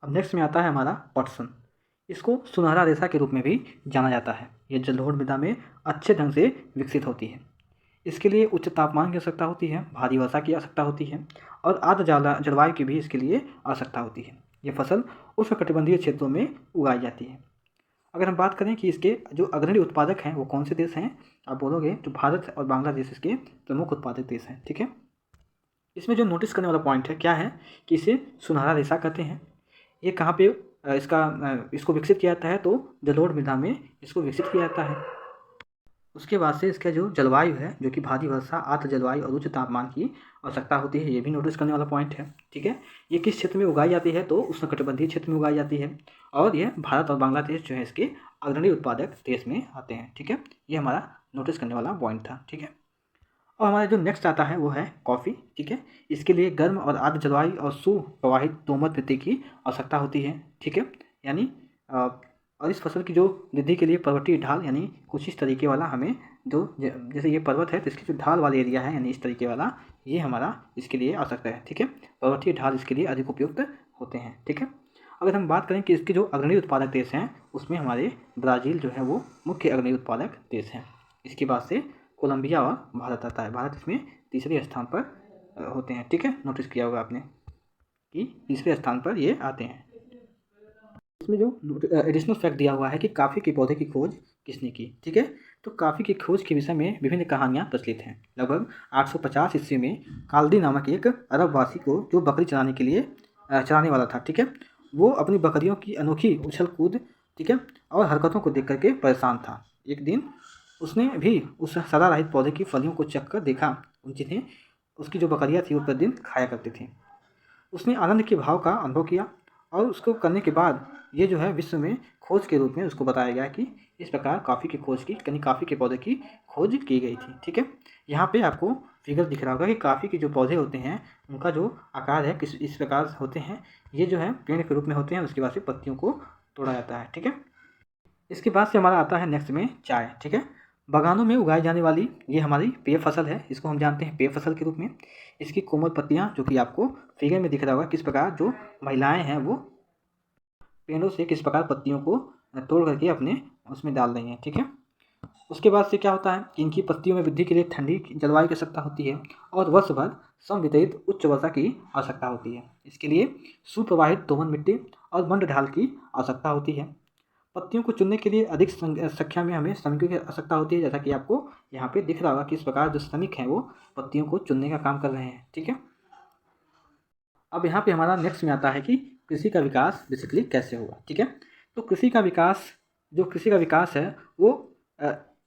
अब नेक्स्ट में आता है हमारा पटसन। इसको सुनहरा रेशा के रूप में भी जाना जाता है। ये जलोढ़ मृदा में अच्छे ढंग से विकसित होती है। इसके लिए उच्च तापमान की आवश्यकता होती है, भारी वर्षा की आवश्यकता होती है और आर्द्र जलवायु की भी इसके लिए आवश्यकता होती है। ये फसल उष्णकटिबंधीय क्षेत्रों में उगाई जाती है। अगर हम बात करें कि इसके जो अग्रणी उत्पादक हैं वो कौन से देश हैं, आप बोलोगे तो भारत और बांग्लादेश इसके प्रमुख उत्पादक देश हैं। ठीक है, इसमें जो नोटिस करने वाला पॉइंट है क्या है कि इसे सुनहरा रेशा कहते हैं। ये कहाँ पे इसको विकसित किया जाता है, तो जलोढ़ मृदा में इसको विकसित किया जाता है। उसके बाद से इसका जो जलवायु है, जो कि भारी वर्षा, आर्द्र जलवायु और उच्च तापमान की आवश्यकता होती है, ये भी नोटिस करने वाला पॉइंट है। ठीक है, ये किस क्षेत्र में उगाई जाती है, तो उष्णकटिबंधीय क्षेत्र में उगाई जाती है और ये भारत और बांग्लादेश जो है इसके अग्रणी उत्पादक देश में आते हैं। ठीक है, ये हमारा नोटिस करने वाला पॉइंट था। ठीक है, और हमारा जो नेक्स्ट आता है वो है कॉफ़ी। ठीक है, इसके लिए गर्म और आर्द्र जलवायु और सुप्रवाहित दोमट मिट्टी की आवश्यकता होती है। ठीक है, यानी और इस फसल की जो वृद्धि के लिए पर्वतीय ढाल यानी कुछ इस तरीके वाला हमें जो जैसे ये पर्वत है तो इसकी जो ढाल वाला एरिया है यानी इस तरीके वाला, ये हमारा इसके लिए आवश्यकता है। ठीक है, पर्वतीय ढाल इसके लिए अधिक उपयुक्त होते हैं। ठीक है, अगर हम बात करें कि इसके जो अग्रणी उत्पादक देश हैं उसमें हमारे ब्राज़ील जो है वो मुख्य अग्रणी उत्पादक देश हैं। इसके बाद से कोलंबिया और भारत आता है। भारत इसमें तीसरे स्थान पर होते हैं। ठीक है, नोटिस किया होगा आपने कि तीसरे स्थान पर ये आते हैं। इसमें जो एडिशनल फैक्ट दिया हुआ है कि काफ़ी के पौधे की खोज किसने की। ठीक है, तो काफ़ी की खोज के विषय में विभिन्न कहानियाँ प्रचलित हैं। लगभग 850 ईस्वी में काल्दी नामक एक अरबवासी को जो बकरी चराने के लिए चराने वाला था। ठीक है, वो अपनी बकरियों की अनोखी उछल कूद, ठीक है, और हरकतों को देख करके परेशान था। एक दिन उसने भी उस सदा रहित पौधे की फलियों को चख कर देखा, जिन्हें उसकी जो बकरियाँ थी वो प्रतिदिन खाया करती थी। उसने आनंद के भाव का अनुभव किया और उसको करने के बाद ये जो है विश्व में खोज के रूप में उसको बताया गया कि इस प्रकार कॉफ़ी की खोज की यानी कॉफ़ी के पौधे की खोज की गई थी। ठीक है, यहाँ पे आपको फिगर दिख रहा होगा कि कॉफ़ी के जो पौधे होते हैं उनका जो आकार है किस इस प्रकार होते हैं। ये जो है पेड़ के रूप में होते हैं, उसके बाद से पत्तियों को तोड़ा जाता है। ठीक है, इसके बाद से हमारा आता है नेक्स्ट में चाय। ठीक है, बागानों में उगाई जाने वाली ये हमारी पेय फसल है। इसको हम जानते हैं पेय फसल के रूप में। इसकी कोमल पत्तियाँ जो कि आपको फिगर में दिख रहा होगा किस प्रकार जो महिलाएं हैं वो पेड़ों से किस प्रकार पत्तियों को तोड़ करके अपने उसमें डाल रही हैं। ठीक है, उसके बाद से क्या होता है कि इनकी पत्तियों में वृद्धि के लिए ठंडी जलवायु की आवश्यकता होती है और वर्ष भर समवितरित उच्च वर्षा की आवश्यकता होती है। इसके लिए सुप्रवाहित दोमट मिट्टी और मंड ढाल की आवश्यकता होती है। पत्तियों को चुनने के लिए अधिक संख्या में हमें श्रमिकों की आवश्यकता होती है, जैसा कि आपको यहाँ पे दिख रहा होगा कि इस प्रकार जो श्रमिक हैं वो पत्तियों को चुनने का काम कर रहे हैं। ठीक है, अब यहाँ पे हमारा नेक्स्ट में आता है कि कृषि का विकास बेसिकली कैसे होगा। ठीक है, तो कृषि का विकास है वो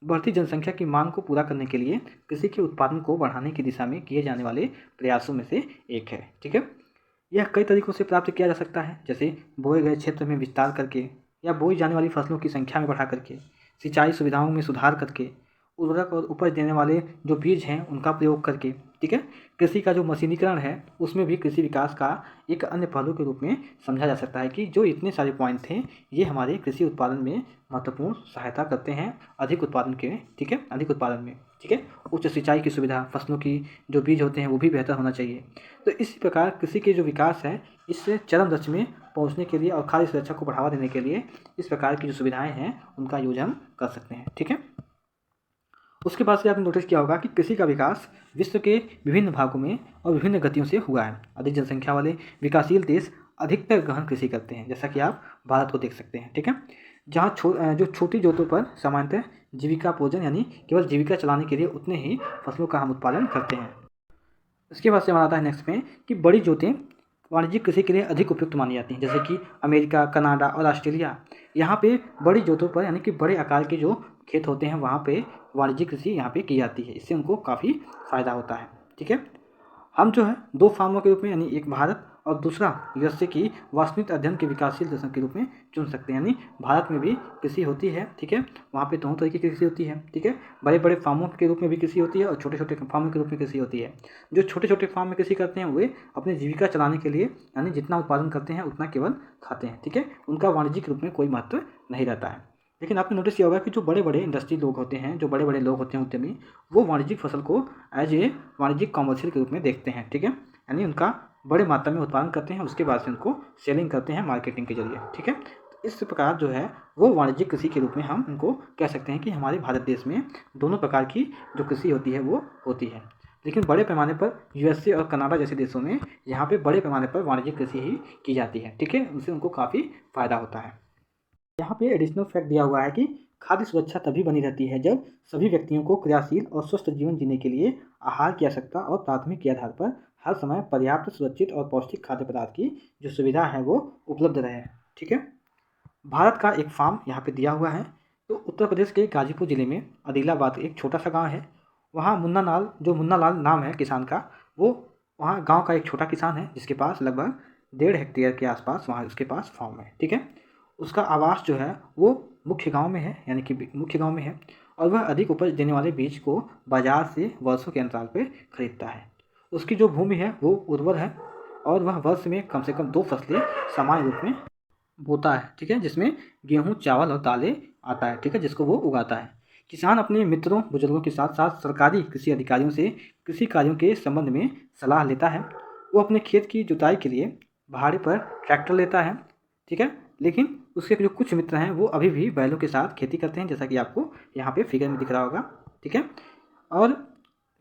बढ़ती जनसंख्या की मांग को पूरा करने के लिए कृषि के उत्पादन को बढ़ाने की दिशा में किए जाने वाले प्रयासों में से एक है। ठीक है, यह कई तरीकों से प्राप्त किया जा सकता है, जैसे बोए गए क्षेत्र में विस्तार करके या बोई जाने वाली फसलों की संख्या में बढ़ा करके, सिंचाई सुविधाओं में सुधार करके, उर्वरक और उपज देने वाले जो बीज हैं उनका प्रयोग करके। ठीक है, कृषि का जो मशीनीकरण है उसमें भी कृषि विकास का एक अन्य पहलू के रूप में समझा जा सकता है कि जो इतने सारे पॉइंट थे ये हमारे कृषि उत्पादन में महत्वपूर्ण सहायता करते हैं अधिक उत्पादन के। ठीक है, अधिक उत्पादन में। ठीक है, उच्च सिंचाई की सुविधा, फसलों की जो बीज होते हैं वो भी बेहतर होना चाहिए। तो इसी प्रकार कृषि के जो विकास है इससे चरम लक्ष्य में पहुंचने के लिए और खाद्य सुरक्षा को बढ़ावा देने के लिए इस प्रकार की जो सुविधाएं हैं उनका यूज हम कर सकते हैं। ठीक है, उसके बाद से आपने नोटिस किया होगा कि कृषि का विकास विश्व के विभिन्न भागों में और विभिन्न गतियों से हुआ है। अधिक जनसंख्या वाले विकासशील देश अधिकतर गहन कृषि करते हैं, जैसा कि आप भारत को देख सकते हैं। ठीक है, जहाँ जो छोटी जोतों पर सामान्यतः जीविका भोजन यानी केवल जीविका चलाने के लिए उतने ही फसलों का हम उत्पादन करते हैं। इसके बाद से हमारा आता है नेक्स्ट में कि बड़ी जोतें वाणिज्यिक कृषि के लिए अधिक उपयुक्त मानी जाती हैं, जैसे कि अमेरिका, कनाडा और ऑस्ट्रेलिया। यहाँ पे बड़ी जोतों पर यानी कि बड़े आकार के जो खेत होते हैं वहाँ पे वाणिज्यिक कृषि यहाँ पे की जाती है, इससे उनको काफ़ी फ़ायदा होता है। ठीक है, हम जो है दो फार्मों के रूप में यानी एक भारत और दूसरा यूएसए की वास्तविक अध्ययन के विकासशील देशों के रूप में चुन सकते हैं। यानी भारत में भी कृषि होती है। ठीक है, वहाँ पे दोनों तरीके की कृषि होती है। ठीक है, बड़े बड़े फार्मों के रूप में भी कृषि होती है और छोटे छोटे फार्मों के रूप में कृषि होती है। जो छोटे छोटे फार्म में कृषि करते हैं वे अपनी जीविका चलाने के लिए यानी जितना उत्पादन करते हैं उतना केवल खाते हैं। ठीक है, उनका वाणिज्यिक रूप में कोई महत्व नहीं रहता है। लेकिन आपने नोटिस किया होगा कि जो बड़े बड़े इंडस्ट्री लोग होते हैं, जो बड़े बड़े लोग होते हैं उद्यमी, वो वाणिज्यिक फसल को एज ए वाणिज्यिक कॉमर्शियल के रूप में देखते हैं। ठीक है, यानी उनका बड़े मात्रा में उत्पादन करते हैं, उसके बाद से उनको सेलिंग करते हैं मार्केटिंग के जरिए। ठीक है, इस प्रकार जो है वो वाणिज्यिक कृषि के रूप में हम इनको कह सकते हैं कि हमारे भारत देश में दोनों प्रकार की जो कृषि होती है वो होती है। लेकिन बड़े पैमाने पर यूएसए और कनाडा जैसे देशों में यहाँ पे बड़े पैमाने पर वाणिज्यिक कृषि ही की जाती है। ठीक है, उनसे उनको काफ़ी फ़ायदा होता है। यहाँ पे एडिशनल फैक्ट दिया हुआ है कि खाद्य सुरक्षा तभी बनी रहती है जब सभी व्यक्तियों को क्रियाशील और स्वस्थ जीवन जीने के लिए आहार की आवश्यकता और प्राथमिक के आधार पर हर समय पर्याप्त, सुरक्षित और पौष्टिक खाद्य पदार्थ की जो सुविधा है वो उपलब्ध रहे। ठीक है, भारत का एक फार्म यहाँ पे दिया हुआ है। तो उत्तर प्रदेश के गाजीपुर ज़िले में आदिलाबाद एक छोटा सा गांव है। वहाँ मुन्ना लाल नाम है किसान का, वो वहाँ गांव का एक छोटा किसान है जिसके पास लगभग 1.5 हेक्टेयर के आसपास वहाँ उसके पास फार्म है। ठीक है, उसका आवास जो है वो मुख्य गांव में है, यानी कि मुख्य गांव में है, और वह अधिक उपज देने वाले बीज को बाजार से वर्षों के अंतराल पर खरीदता है। उसकी जो भूमि है वो उर्वर है और वह वर्ष में कम से कम 2 फसलें सामान्य रूप में बोता है। ठीक है, जिसमें गेहूँ, चावल और दालें आता है। ठीक है, जिसको वो उगाता है। किसान अपने मित्रों, बुजुर्गों के साथ साथ सरकारी कृषि अधिकारियों से कृषि कार्यों के संबंध में सलाह लेता है। वो अपने खेत की जुताई के लिए भाड़े पर ट्रैक्टर लेता है। ठीक है, लेकिन उसके जो कुछ मित्र हैं वो अभी भी बैलों के साथ खेती करते हैं, जैसा कि आपको यहाँ पे फिगर में दिख रहा होगा। ठीक है, और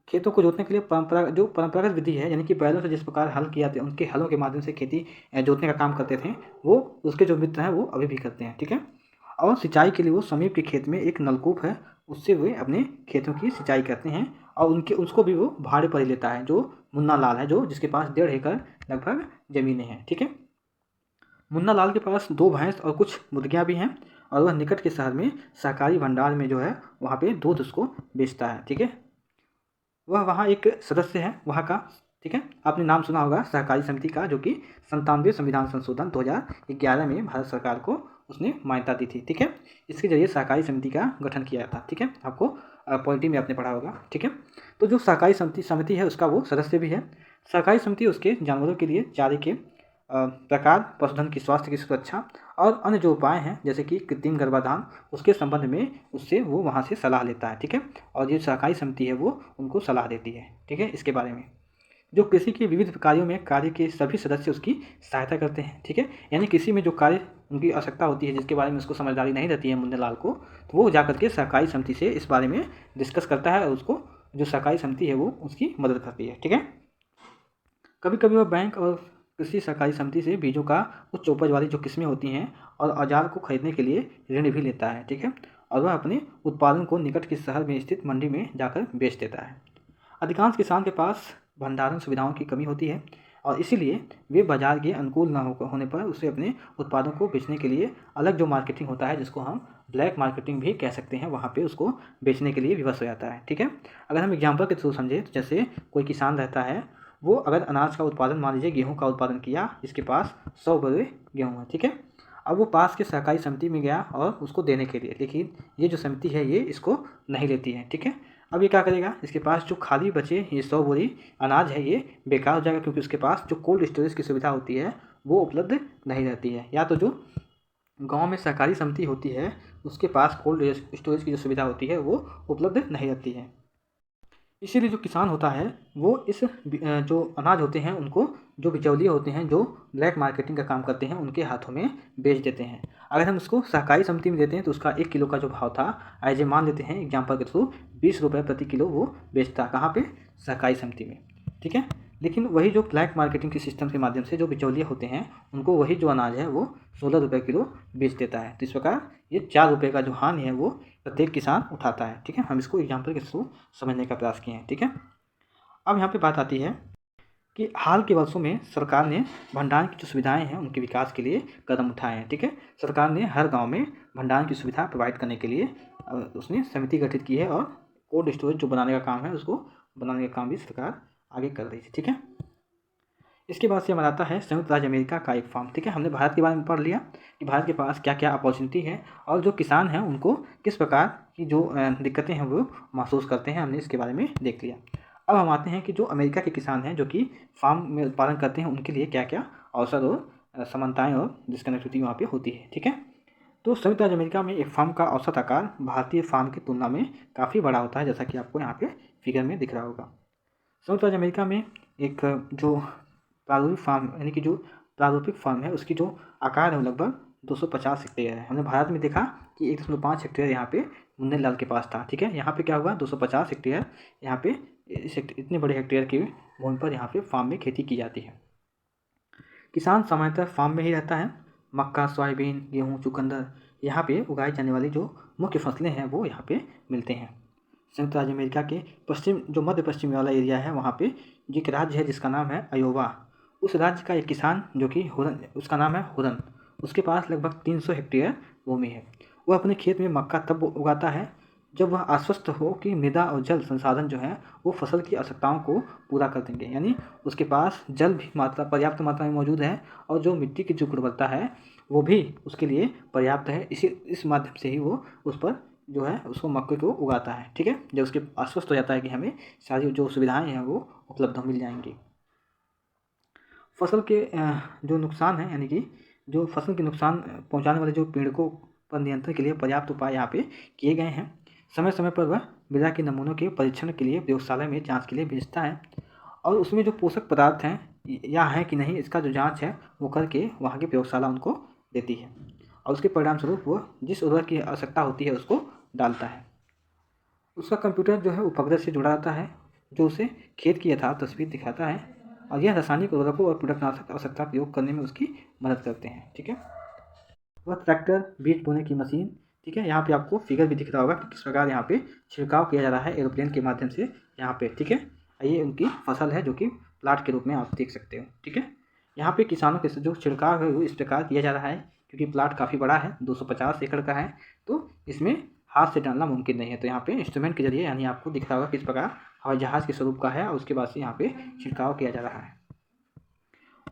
खेतों को जोतने के लिए परंपरागत विधि है, यानी कि बैलों से जिस प्रकार हल किया जाते उनके हलों के माध्यम से खेती जोतने का काम करते थे, वो उसके जो मित्र हैं वो अभी भी करते हैं। ठीक है, और सिंचाई के लिए वो समीप के खेत में एक नलकूप है, उससे वे अपने खेतों की सिंचाई करते हैं और उसको भी वो भाड़े पर ही लेता है, जो मुन्ना लाल है, जो जिसके पास 1.5 एकड़ लगभग ज़मीनें हैं। ठीक है, मुन्ना लाल के पास 2 भैंस और कुछ मुर्गियाँ भी हैं और वह निकट के शहर में सहकारी भंडार में जो है वहाँ पे दूध उसको बेचता है। ठीक है, वह वहाँ एक सदस्य है वहाँ का। ठीक है, आपने नाम सुना होगा सहकारी समिति का, जो कि 97वें संविधान संशोधन 2011 में भारत सरकार को उसने मान्यता दी थी। ठीक है, इसके जरिए सहकारी समिति का गठन किया था। ठीक है, आपको पॉलिटी में आपने पढ़ा होगा। ठीक है, तो जो सहकारी समिति है उसका वो सदस्य भी है। सहकारी समिति उसके जानवरों के लिए चारे के प्रकार, पशुधन की स्वास्थ्य की सुरक्षा और अन्य जो उपाय हैं जैसे कि कृत्रिम गर्भाधान, उसके संबंध में उससे वो वहाँ से सलाह लेता है। ठीक है, और जो सहकारी समिति है वो उनको सलाह देती है। ठीक है, इसके बारे में जो कृषि के विविध कार्यों में कार्य के सभी सदस्य उसकी सहायता करते हैं। ठीक है, यानी कृषि में जो कार्य उनकी आवश्यकता होती है जिसके बारे में उसको समझदारी नहीं रहती है मुन्ने लाल को, तो वो जाकर के सहकारी समिति से इस बारे में डिस्कस करता है और उसको जो सहकारी समिति है वो उसकी मदद करती है। ठीक है, कभी कभी वह बैंक और कृषि सहकारी समिति से बीजों का उच्च उपज वाली जो किस्में होती हैं और औजार को खरीदने के लिए ऋण भी लेता है। ठीक है, और वह अपने उत्पादन को निकट के शहर में स्थित मंडी में जाकर बेच देता है। अधिकांश किसान के पास भंडारण सुविधाओं की कमी होती है और इसीलिए वे बाजार के अनुकूल न होने पर उसे अपने उत्पादों को बेचने के लिए अलग जो मार्केटिंग होता है, जिसको हम ब्लैक मार्केटिंग भी कह सकते हैं, वहाँ पे उसको बेचने के लिए विवश हो जाता है। ठीक है, अगर हम एग्जाम्पल के थ्रू समझें तो जैसे कोई किसान रहता है, वो अगर अनाज का उत्पादन, मान लीजिए गेहूँ का उत्पादन किया, जिसके पास 100 बोरे गेहूँ है। ठीक है, अब वो पास के सहकारी समिति में गया और उसको देने के लिए, लेकिन ये जो समिति है ये इसको नहीं लेती है। ठीक है, अब ये क्या करेगा, इसके पास जो खाली बचे ये 100 बोरी अनाज है ये बेकार हो जाएगा, क्योंकि उसके पास जो कोल्ड स्टोरेज की सुविधा होती है वो उपलब्ध नहीं रहती है, या तो जो गांव में सहकारी समिति होती है उसके पास कोल्ड स्टोरेज की जो सुविधा होती है वो उपलब्ध नहीं रहती है। इसीलिए जो किसान होता है वो इस जो अनाज होते हैं उनको जो बिचौलिए होते हैं जो ब्लैक मार्केटिंग का काम करते हैं उनके हाथों में बेच देते हैं। अगर हम उसको सहकारी समिति में देते हैं तो उसका 1 किलो का जो भाव था, एज ए मान लेते हैं एग्जाम्पल के थ्रू 20 रुपये प्रति किलो वो बेचता, कहाँ पे, सहकारी समिति में। ठीक है, लेकिन वही जो ब्लैक मार्केटिंग के सिस्टम के माध्यम से जो बिचौलिए होते हैं उनको वही जो अनाज है वो 16 रुपये किलो बेच देता है। तो इस प्रकार ये 4 रुपये का जो हानि है वो प्रत्येक किसान उठाता है। ठीक है, हम इसको एग्जाम्पल के थ्रू समझने का प्रयास किए हैं। ठीक है, अब यहाँ पे बात आती है कि हाल के वर्षों में सरकार ने भंडारण की जो सुविधाएं हैं उनके विकास के लिए कदम उठाए हैं। ठीक है, सरकार ने हर गांव में भंडारण की सुविधा प्रोवाइड करने के लिए उसने समिति गठित की है और कोल्ड स्टोरेज जो बनाने का काम है उसको बनाने का काम भी सरकार आगे कर रही है। ठीक है, इसके बाद से हमारा आता है संयुक्त राज्य अमेरिका का एक फार्म। ठीक है, हमने भारत के बारे में पढ़ लिया कि भारत के पास क्या क्या अपॉर्चुनिटी है और जो किसान हैं उनको किस प्रकार की जो दिक्कतें हैं वो महसूस करते हैं, हमने इसके बारे में देख लिया। अब हम आते हैं कि जो अमेरिका के किसान हैं जो कि फार्म में उत्पादन करते हैं उनके लिए क्या क्या अवसर और समानताएँ और डिस्कनेक्टिविटी वहाँ पर होती है। ठीक है, तो संयुक्त राज्य अमेरिका में एक फार्म का औसत आकार भारतीय फार्म की तुलना में काफ़ी बड़ा होता है, जैसा कि आपको यहाँ पे फिगर में दिख रहा होगा। संयुक्त राज्य अमेरिका में एक जो प्रारूपिक फार्म यानी कि जो प्रारूपिक फार्म है उसकी जो आकार है वो लगभग 250 हेक्टेयर है। हमने भारत में देखा कि 1.5 हेक्टेयर यहाँ पे मुन्नेलाल के पास था। ठीक है, यहाँ पे क्या हुआ 250 हेक्टेयर यहाँ पे इतने बड़े हेक्टेयर की भूमि पर यहाँ पे फार्म में खेती की जाती है। किसान सामान्यतः फार्म में ही रहता है। मक्का, सोयाबीन, गेहूँ, चुकंदर यहाँ पे उगाई जाने वाली जो मुख्य फसलें हैं वो यहाँ पे मिलते हैं। संयुक्त राज्य अमेरिका के पश्चिम जो मध्य पश्चिमी वाला एरिया है वहाँ पे जो एक राज्य है जिसका नाम है अयोवा, उस राज्य का एक किसान जो कि हुरन, उसका नाम है हुरन, उसके पास लगभग 300 हेक्टेयर भूमि है। वह अपने खेत में मक्का तब उगाता है जब वह आश्वस्त हो कि मृदा और जल संसाधन जो है वो फसल की आवश्यकताओं को पूरा कर देंगे। यानी उसके पास जल भी पर्याप्त मात्रा में मौजूद है और जो मिट्टी की जो गुणवत्ता है वो भी उसके लिए पर्याप्त है। इस माध्यम से ही वो उस पर जो है उसको मक्के को उगाता है। ठीक है, जब उसके आश्वस्त हो जाता है कि हमें सारी जो सुविधाएं हैं वो उपलब्ध मिल जाएंगी। फसल के जो नुकसान है यानी कि जो फसल के नुकसान पहुंचाने वाले जो पीड़कों पर नियंत्रण के लिए पर्याप्त उपाय यहाँ पे किए गए हैं। समय समय पर वह मृदा के नमूनों के परीक्षण के लिए प्रयोगशाला में जांच के लिए भेजता है और उसमें जो पोषक पदार्थ हैं या है कि नहीं इसका जो जांच है वो करके वहाँ की प्रयोगशाला उनको देती है और उसके परिणाम स्वरूप वो जिस उर्वरक की आवश्यकता होती है उसको डालता है। उसका कंप्यूटर जो है उपग्रह से जुड़ा रहता है जो उसे खेत की यथार्थ तस्वीर दिखाता है और यह रासायनिक उर्वरकों और कीटनाशक आवश्यकता प्रयोग करने में उसकी मदद करते हैं। ठीक है, वह ट्रैक्टर, बीज बोने की मशीन, ठीक है, यहाँ पे आपको फिगर भी दिख रहा होगा कि किस प्रकार यहाँ पे छिड़काव किया जा रहा है एरोप्लेन के माध्यम से यहाँ पे। ठीक है, ये उनकी फसल है जो कि प्लाट के रूप में आप देख सकते हो। ठीक है, यहाँ पे किसानों के जो छिड़काव है वो इस प्रकार किया जा रहा है क्योंकि प्लाट काफ़ी बड़ा है, 250 एकड़ का है, तो इसमें हाथ से डालना मुमकिन नहीं है। तो यहाँ पे इंस्ट्रूमेंट के जरिए यानी आपको दिख रहा होगा किस प्रकार हवाई जहाज़ के स्वरूप का है और उसके बाद से यहाँ पे छिड़काव किया जा रहा है।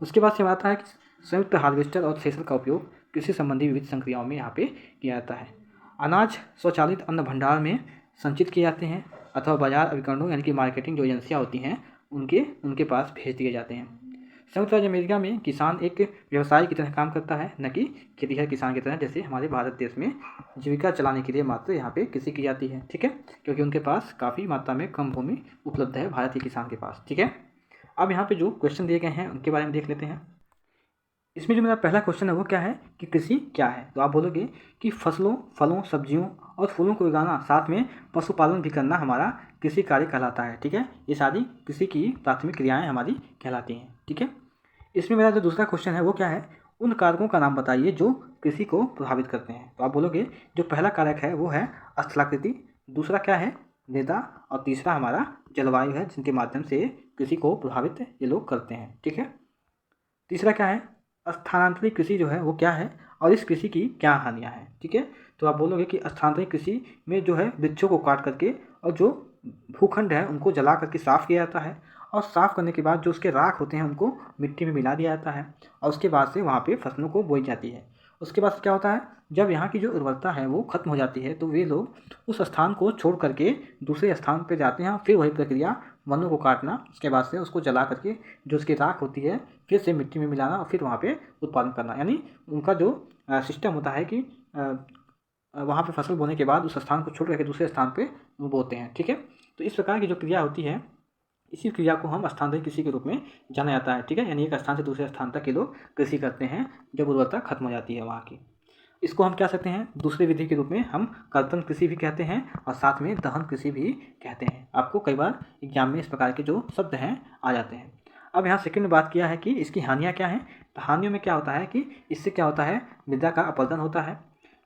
उसके बाद से आता है कि संयुक्त हार्वेस्टर और थ्रेशर का उपयोग कृषि संबंधी विविध संक्रियाओं में यहाँ पे किया जाता है। अनाज स्वचालित अन्न भंडार में संचित किए जाते हैं अथवा बाजार अभिकरणों यानी कि मार्केटिंग जो एजेंसियाँ होती हैं उनके पास भेज दिए जाते हैं। संयुक्त राज्य अमेरिका में किसान एक व्यवसाय की तरह काम करता है, न कि खेतीहर किसान की तरह जैसे हमारे भारत देश में जीविका चलाने के लिए मात्र यहाँ पे कृषि की जाती है। ठीक है, क्योंकि उनके पास काफ़ी मात्रा में कम भूमि उपलब्ध है भारतीय किसान के पास। ठीक है, अब यहाँ पे जो क्वेश्चन दिए गए हैं उनके बारे में देख लेते हैं। इसमें जो मेरा पहला क्वेश्चन है वो क्या है कि कृषि क्या है। तो आप बोलोगे कि फसलों, फलों, सब्जियों और फूलों को उगाना साथ में पशुपालन भी करना हमारा कृषि कार्य कहलाता है। ठीक है, ये सारी कृषि की प्राथमिक क्रियाएं हमारी कहलाती हैं। ठीक है, इसमें मेरा जो दूसरा क्वेश्चन है वो क्या है, उन कारकों का नाम बताइए जो कृषि को प्रभावित करते हैं। तो आप बोलोगे जो पहला कारक है वो है स्थलाकृति, दूसरा क्या है मृदा और तीसरा हमारा जलवायु है जिनके माध्यम से कृषि को प्रभावित ये लोग करते हैं। ठीक है, तीसरा क्या है स्थानांतरित कृषि जो है वो क्या है और इस कृषि की क्या हानियाँ हैं। ठीक है, तो आप बोलोगे कि स्थानांतरित कृषि में जो है वृक्षों को काट करके और जो भूखंड है उनको जला करके साफ़ किया जाता है और साफ़ करने के बाद जो उसके राख होते हैं उनको मिट्टी में मिला दिया जाता है और उसके बाद से वहाँ पे फसलों को बोई जाती है। उसके बाद क्या होता है, जब यहाँ की जो उर्वरता है वो खत्म हो जाती है तो वे लोग उस स्थान को छोड़ करके दूसरे स्थान पर जाते हैं। फिर वही प्रक्रिया वनों को काटना, उसके बाद से उसको जला करके जो उसकी राख होती है फिर से मिट्टी में मिलाना और फिर वहाँ पे उत्पादन करना। यानी उनका जो सिस्टम होता है कि वहाँ पे फसल बोने के बाद उस स्थान को छोड़ करके दूसरे स्थान पे बोते हैं। ठीक है, तो इस प्रकार की जो क्रिया होती है इसी क्रिया को हम स्थानांतरित कृषि के रूप में जाना जाता है। ठीक है, यानी एक स्थान से दूसरे स्थान तक ये लोग कृषि करते हैं जब उर्वरता खत्म हो जाती है वहाँ की। इसको हम क्या सकते हैं दूसरी विधि के रूप में हम कर्तन कृषि भी कहते हैं और साथ में दहन कृषि भी कहते हैं। आपको कई बार एग्जाम में इस प्रकार के जो शब्द हैं आ जाते हैं। अब यहाँ सेकंड में बात किया है कि इसकी हानियाँ क्या हैं। तो हानियों में क्या होता है कि इससे क्या होता है मृदा का अपरदन होता है,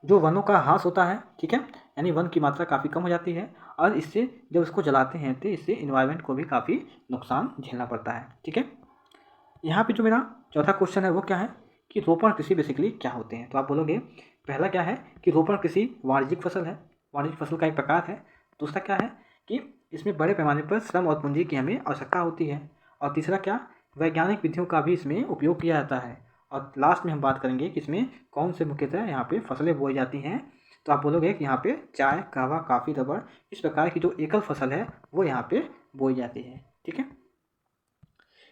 जो वनों का ह्रास होता है। ठीक है, यानी वन की मात्रा काफ़ी कम हो जाती है और इससे जब इसको जलाते हैं तो इससे इन्वायरमेंट को भी काफ़ी नुकसान झेलना पड़ता है। ठीक है, यहाँ पे जो मेरा चौथा क्वेश्चन है वो क्या है कि रोपण कृषि बेसिकली क्या होते हैं। तो आप बोलोगे पहला क्या है कि रोपण कृषि वाणिज्यिक फसल है, वाणिज्यिक फसल का एक प्रकार है। दूसरा क्या है कि इसमें बड़े पैमाने पर श्रम और पूंजी की हमें आवश्यकता होती है और तीसरा क्या वैज्ञानिक विधियों का भी इसमें उपयोग किया जाता है। और लास्ट में हम बात करेंगे कि इसमें कौन से मुख्यतः यहाँ पे फसलें बोई जाती हैं। तो आप बोलोगे कि यहाँ पे चाय, कहवा, काफ़ी, रबड़ इस प्रकार की जो एकल फसल है वो यहाँ पे बोई जाती है। ठीक है,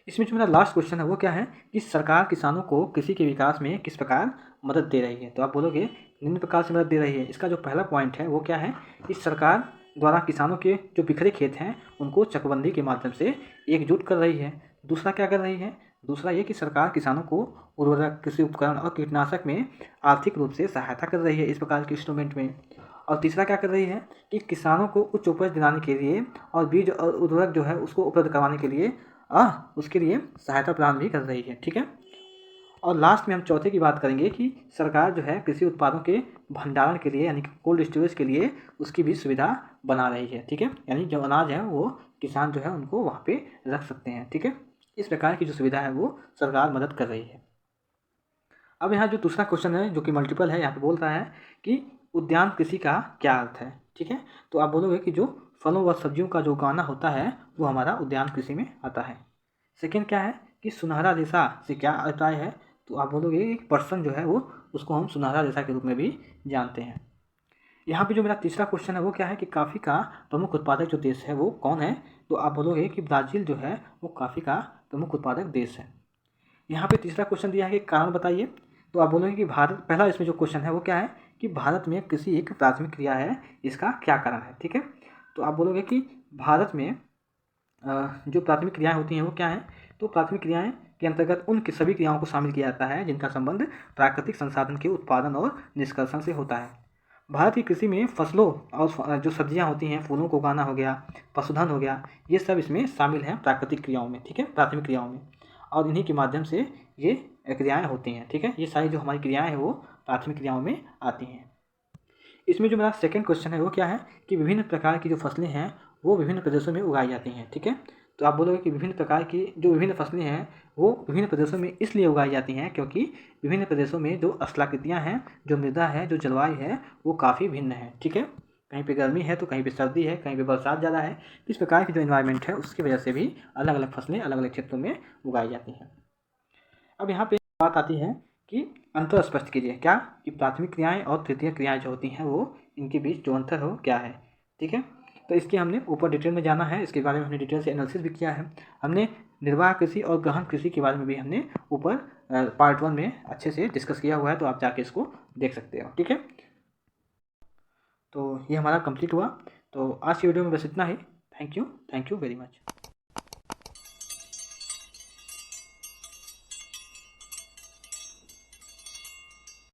इसमें जो मेरा लास्ट क्वेश्चन है वो क्या है कि सरकार किसानों को कृषि के विकास में किस प्रकार मदद दे रही है। तो आप बोलोगे निम्न प्रकार से मदद दे रही है। इसका जो पहला पॉइंट है वो क्या है कि सरकार द्वारा किसानों के जो बिखरे खेत हैं उनको चकबंदी के माध्यम से एकजुट कर रही है। दूसरा क्या कर रही है, दूसरा ये कि सरकार किसानों को उर्वरक, कृषि उपकरण और कीटनाशक में आर्थिक रूप से सहायता कर रही है इस प्रकार के इंस्ट्रूमेंट में। और तीसरा क्या कर रही है कि किसानों को उच्च उपज दिलाने के लिए और बीज और उर्वरक जो है उसको उपलब्ध करवाने के लिए उसके लिए सहायता प्रदान भी कर रही है। ठीक है। और लास्ट में हम चौथे की बात करेंगे कि सरकार जो है कृषि उत्पादों के भंडारण के लिए यानी कि कोल्ड स्टोरेज के लिए उसकी भी सुविधा बना रही है। ठीक है। यानी जो अनाज है वो किसान जो है उनको वहाँ पे रख सकते हैं। ठीक है। इस प्रकार की जो सुविधा है वो सरकार मदद कर रही है। अब यहाँ जो दूसरा क्वेश्चन है जो कि मल्टीपल है, यहाँ पे बोल रहा है कि उद्यान कृषि का क्या अर्थ है। ठीक है। तो आप बोलोगे कि जो फलों व सब्जियों का जो उगाना होता है वो हमारा उद्यान कृषि में आता है। सेकेंड क्या है कि सुनहरा रेशा से क्या अभिप्राय है। तो आप बोलोगे एक पर्सन जो है वो उसको हम सुनहरा रेशा के रूप में भी जानते हैं। यहाँ पे जो मेरा तीसरा क्वेश्चन है वो क्या है कि कॉफ़ी का प्रमुख उत्पादक जो देश है वो कौन है। तो आप बोलोगे कि ब्राज़ील जो है वो कॉफ़ी का प्रमुख उत्पादक देश है। यहाँ पे तीसरा क्वेश्चन दिया है कि कारण बताइए। तो आप बोलोगे कि भारत, पहला इसमें जो क्वेश्चन है वो क्या है कि भारत में कृषि एक प्राथमिक क्रिया है, इसका क्या कारण है। ठीक है। तो आप बोलोगे कि भारत में जो प्राथमिक क्रियाएं होती हैं वो क्या हैं। तो प्राथमिक क्रियाएं के अंतर्गत उन सभी क्रियाओं को शामिल किया जाता है जिनका संबंध प्राकृतिक संसाधन के उत्पादन और निष्कर्षण से होता है। भारत की कृषि में फसलों और जो सब्जियां होती हैं, फूलों को उगाना हो गया, पशुधन हो गया, ये सब इसमें शामिल हैं प्राकृतिक क्रियाओं में। ठीक है। प्राथमिक क्रियाओं में, और इन्हीं के माध्यम से ये क्रियाएं होती हैं। ठीक है। ये सारी जो हमारी क्रियाएं हैं वो प्राथमिक क्रियाओं में आती हैं। इसमें जो मेरा सेकंड क्वेश्चन है वो क्या है कि विभिन्न प्रकार की जो फसलें हैं वो विभिन्न प्रदेशों में उगाई जाती हैं। ठीक है। तो आप बोलोगे कि विभिन्न प्रकार की जो विभिन्न फसलें हैं वो विभिन्न प्रदेशों में इसलिए उगाई जाती हैं क्योंकि विभिन्न प्रदेशों में जो स्थलाकृतियाँ हैं, जो मृदा है, जो जलवायु है वो काफ़ी भिन्न है। ठीक है। कहीं पे गर्मी है तो कहीं पे सर्दी है, कहीं पे बरसात ज़्यादा है। इस प्रकार की जो इन्वायरमेंट है उसकी वजह से भी अलग अलग फसलें अलग अलग क्षेत्रों में उगाई जाती हैं। अब यहाँ पे बात आती है कि अंतर स्पष्ट कीजिए, क्या कि प्राथमिक क्रियाएं और तृतीय क्रियाएं जो होती हैं वो इनके बीच जो अंतर हो क्या है। ठीक है। तो इसके हमने ऊपर डिटेल में जाना है, इसके बारे में हमने डिटेल से एनालिसिस भी किया है। हमने निर्वाह कृषि और गहन कृषि के बारे में भी हमने ऊपर पार्ट 1 में अच्छे से डिस्कस किया हुआ है, तो आप जाके इसको देख सकते हो। ठीक है। तो ये हमारा कंप्लीट हुआ। तो आज की वीडियो में बस इतना ही। Thank you very much.